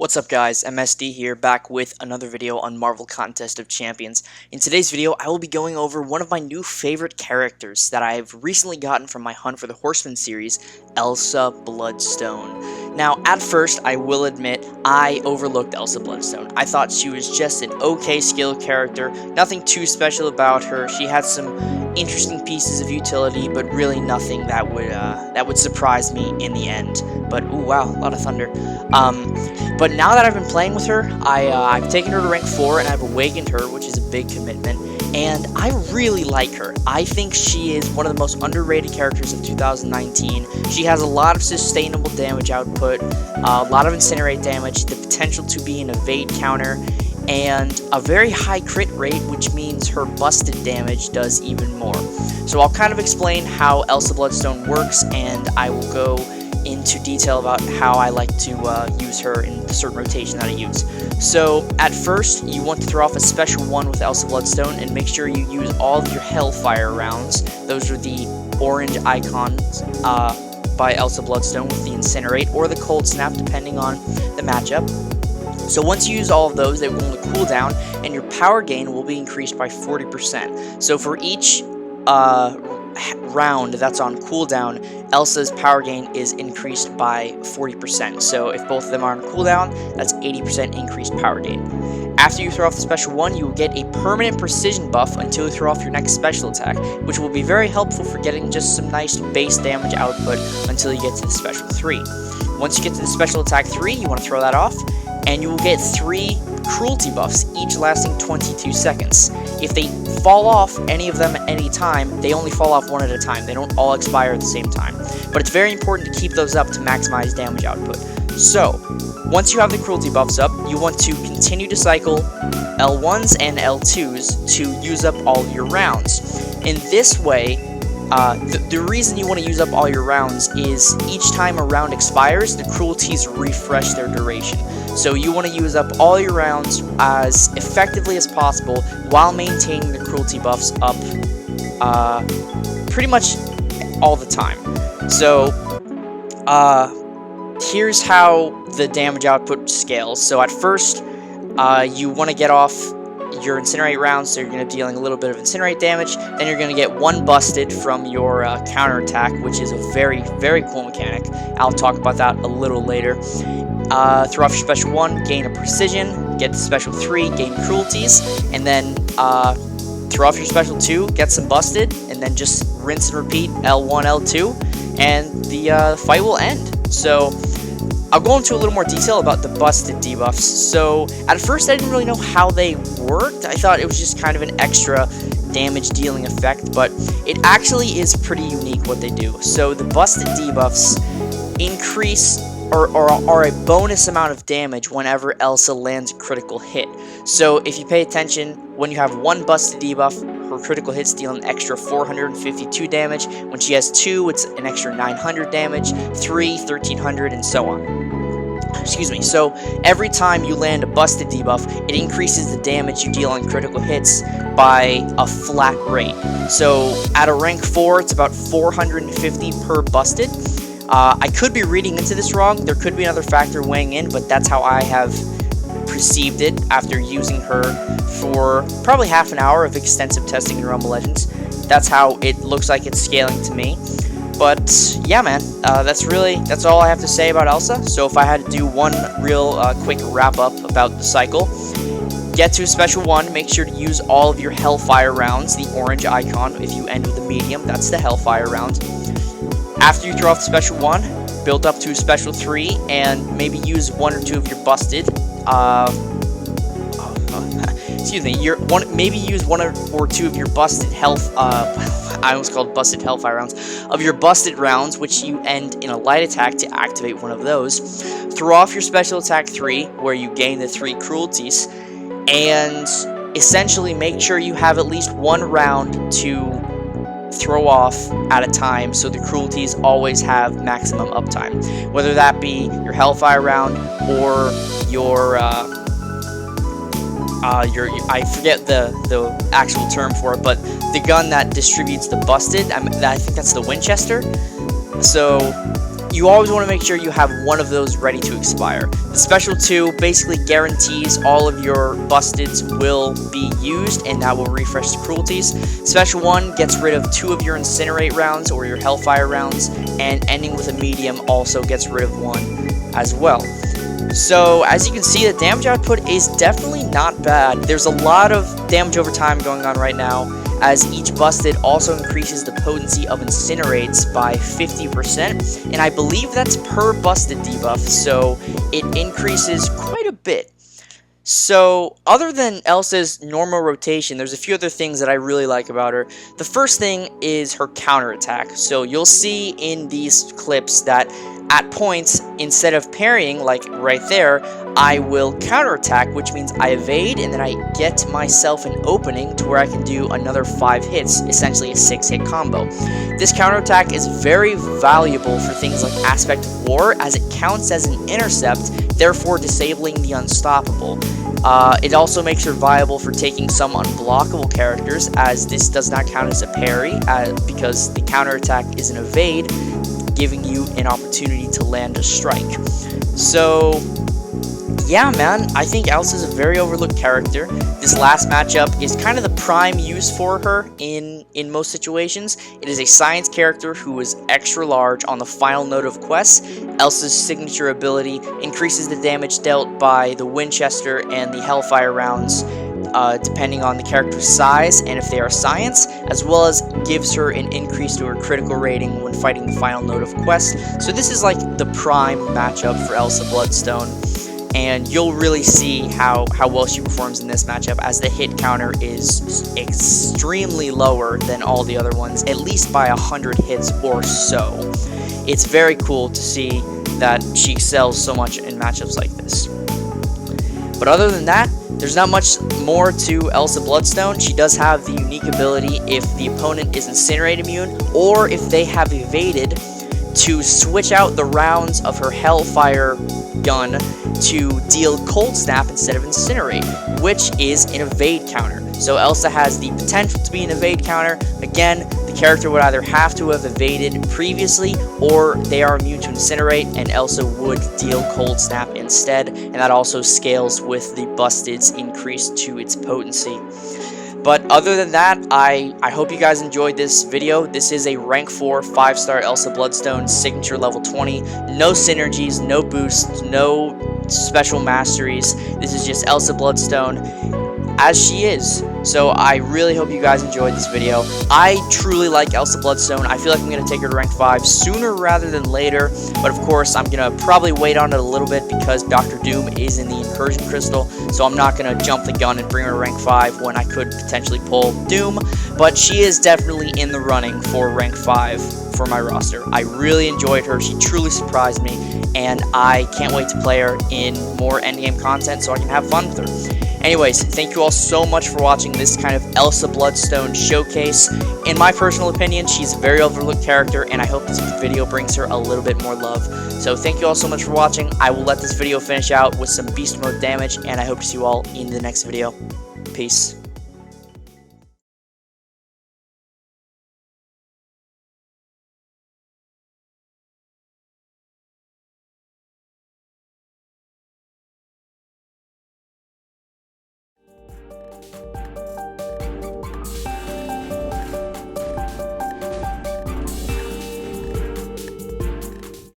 What's up guys, MSD here, back with another video on Marvel Contest of Champions. In today's video, I will be going over one of my new favorite characters that I've recently gotten from my Hunt for the Horseman series, Elsa Bloodstone. Now, at first, I will admit, I overlooked Elsa Bloodstone. I thought she was just an okay skill character, nothing too special about her. She had some interesting pieces of utility, but really nothing that would surprise me in the end. But, ooh, wow, a lot of thunder. But now that I've been playing with her, I've taken her to rank 4 and I've awakened her, which is a big commitment, and I really like her. I think she is one of the most underrated characters of 2019. She has a lot of sustainable damage output, a lot of incinerate damage, the potential to be an evade counter, and a very high crit rate, which means her busted damage does even more. So I'll kind of explain how Elsa Bloodstone works, and I will go into detail about how I like to use her in the certain rotation that I use. So at first, you want to throw off a special 1 with Elsa Bloodstone and make sure you use all of your Hellfire rounds. Those are the orange icons by Elsa Bloodstone with the Incinerate or the Cold Snap, depending on the matchup. So once you use all of those, they will only cool down, and your power gain will be increased by 40%. So for each round that's on cooldown, Elsa's power gain is increased by 40%. So if both of them are on cooldown, that's 80% increased power gain. After you throw off the special 1, you will get a permanent precision buff until you throw off your next special attack, which will be very helpful for getting just some nice base damage output until you get to the special 3. Once you get to the special attack 3, you want to throw that off, and you will get 3 cruelty buffs, each lasting 22 seconds. If they fall off, any of them at any time, they only fall off one at a time. They don't all expire at the same time. But it's very important to keep those up to maximize damage output. So, once you have the cruelty buffs up, you want to continue to cycle L1s and L2s to use up all your rounds. In this way, the reason you want to use up all your rounds is each time a round expires, the cruelties refresh their duration. So you want to use up all your rounds as effectively as possible while maintaining the cruelty buffs up pretty much all the time. So here's how the damage output scales. So at first, you want to get off your Incinerate rounds, so you're going to be dealing a little bit of Incinerate damage. Then you're going to get 1 busted from your counterattack, which is a very, very cool mechanic. I'll talk about that a little later. Throw off your special 1, gain a precision, get the special 3, gain cruelties, and then throw off your special 2, get some busted, and then just rinse and repeat L1, L2, and the fight will end. So I'll go into a little more detail about the busted debuffs. So at first I didn't really know how they worked. I thought it was just kind of an extra damage dealing effect, but it actually is pretty unique what they do. So the busted debuffs increase or are a bonus amount of damage whenever Elsa lands a critical hit. So if you pay attention, when you have 1 busted debuff, her critical hits deal an extra 452 damage. When she has 2, it's an extra 900 damage, 3, 1300, and so on. Excuse me. So every time you land a busted debuff, it increases the damage you deal on critical hits by a flat rate. So at a rank 4, it's about 450 per busted. I could be reading into this wrong. There could be another factor weighing in, but that's how I have perceived it after using her for probably half an hour of extensive testing in Rumble Legends. That's how it looks like it's scaling to me. But yeah, man, that's all I have to say about Elsa. So if I had to do one real quick wrap up about the cycle, get to a special 1, make sure to use all of your Hellfire rounds, the orange icon. If you end with a medium, that's the Hellfire round. After you throw off the special 1, build up to a special 3, and maybe use 1 or 2 of your busted, excuse me, maybe use 1 or 2 of your busted I almost called busted Hellfire rounds, of your busted rounds, which you end in a light attack to activate one of those. Throw off your special attack 3, where you gain the 3 cruelties, and essentially make sure you have at least 1 round to throw off at a time, so the cruelties always have maximum uptime. Whether that be your Hellfire round or your I forget the actual term for it, but the gun that distributes the busted, I think that's the Winchester. So you always want to make sure you have one of those ready to expire. The special 2 basically guarantees all of your busteds will be used, and that will refresh the cruelties. Special 1 gets rid of 2 of your incinerate rounds or your hellfire rounds, and ending with a medium also gets rid of 1 as well. So as you can see, the damage output is definitely not bad. There's a lot of damage over time going on right now, as each busted also increases the potency of incinerates by 50%, and I believe that's per busted debuff, so it increases quite a bit. So, other than Elsa's normal rotation, there's a few other things that I really like about her. The first thing is her counterattack. So, you'll see in these clips that at points, instead of parrying, like right there, I will counterattack, which means I evade, and then I get myself an opening to where I can do another 5 hits, essentially a 6-hit combo. This counterattack is very valuable for things like Aspect of War, as it counts as an intercept, therefore disabling the unstoppable. It also makes her viable for taking some unblockable characters, as this does not count as a parry, because the counterattack is an evade, giving you an opportunity to land a strike. So, yeah, man, I think Elsa's a very overlooked character. This last matchup is kind of the prime use for her in most situations. It is a science character who is extra large on the final node of quests. Elsa's signature ability increases the damage dealt by the Winchester and the Hellfire rounds, depending on the character's size and if they are science, as well as gives her an increase to her critical rating when fighting the final node of quest. So this is like the prime matchup for Elsa Bloodstone, and you'll really see how well she performs in this matchup, as the hit counter is extremely lower than all the other ones, at least by 100 hits or so. It's very cool to see that she excels so much in matchups like this. But other than that, there's not much more to Elsa Bloodstone. She does have the unique ability, if the opponent is Incinerate immune, or if they have evaded, to switch out the rounds of her Hellfire gun to deal Cold Snap instead of Incinerate, which is an evade counter. So Elsa has the potential to be an evade counter. Again, the character would either have to have evaded previously, or they are immune to Incinerate, and Elsa would deal Cold Snap instead, and that also scales with the Busted's increase to its potency. But other than that, I hope you guys enjoyed this video. This is a rank 4 5-star Elsa Bloodstone, signature level 20. No synergies, no boosts, no special masteries. This is just Elsa Bloodstone as she is. So I really hope you guys enjoyed this video. I truly like Elsa Bloodstone. I feel like I'm going to take her to rank 5 sooner rather than later. But of course, I'm going to probably wait on it a little bit because Dr. Doom is in the Incursion Crystal. So I'm not going to jump the gun and bring her to rank 5 when I could potentially pull Doom. But she is definitely in the running for rank 5 for my roster. I really enjoyed her. She truly surprised me. And I can't wait to play her in more endgame content so I can have fun with her. Anyways, thank you all so much for watching this kind of Elsa Bloodstone showcase. In my personal opinion, she's a very overlooked character, and I hope this video brings her a little bit more love. So thank you all so much for watching. I will let this video finish out with some beast mode damage, and I hope to see you all in the next video. Peace.